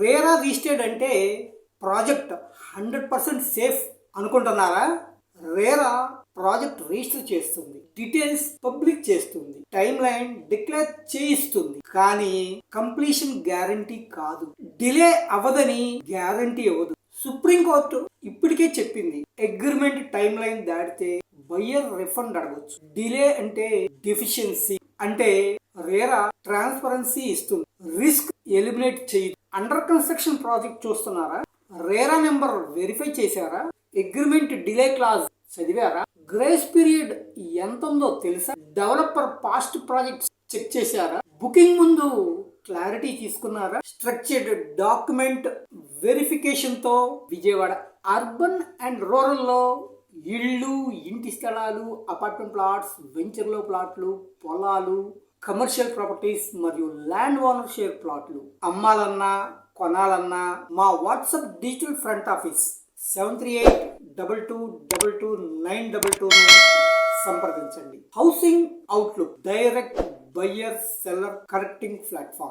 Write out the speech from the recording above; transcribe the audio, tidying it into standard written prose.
RERA registered అంటే project 100% safe అనుకుంటున్నారా? RERA project register చేస్తుంది, డీటెయిల్స్ పబ్లిక్ చేస్తుంది, టైమ్ లైన్ డిక్లేర్ చేయిస్తుంది, కానీ కంప్లీషన్ గ్యారంటీ కాదు. డిలే అవ్వదని గ్యారంటీ ఇవ్వదు. సుప్రీంకోర్టు ఇప్పటికే చెప్పింది, అగ్రిమెంట్ టైమ్ లైన్ దాటితే బయ్యర్ రిఫండ్ అడగొచ్చు. డిలే అంటే డెఫిషియన్సీ అంటే రేరా ట్రాన్స్పరెన్సీ ఇస్తుంది, రిస్క్ ఎలిమినేట్ చేయదు. అండర్ కన్స్ట్రక్షన్ ప్రాజెక్ట్ చూస్తున్నారా? రేరా నెంబర్ వెరిఫై చేశారా? అగ్రిమెంట్ డిలే క్లాజ్ చదివారా? గ్రేస్ పీరియడ్ ఎంత ఉందో తెలుసా? డెవలపర్ పాస్ట్ ప్రాజెక్ట్స్ చెక్ చేశారా? బుకింగ్ ముందు క్లారిటీ తీసుకున్నారా? స్ట్రక్చర్డ్ డాక్యుమెంట్ వెరిఫికేషన్ తో విజయవాడ అర్బన్ అండ్ రూరల్ లో ఇళ్ళు, ఇంటి స్థలాలు, అపార్ట్మెంట్ ప్లాట్స్, వెంచర్లో ప్లాట్లు, పొలాలు, కమర్షియల్ ప్రాపర్టీస్ మరియు ల్యాండ్ ఓనర్షిప్ ప్లాట్లు అమ్మాలన్నా కొనాలన్నా మా వాట్సాప్ డిజిటల్ ఫ్రంట్ ఆఫీస్ 7382222922 సంప్రదించండి. Housing outlook direct buyer seller connecting platform.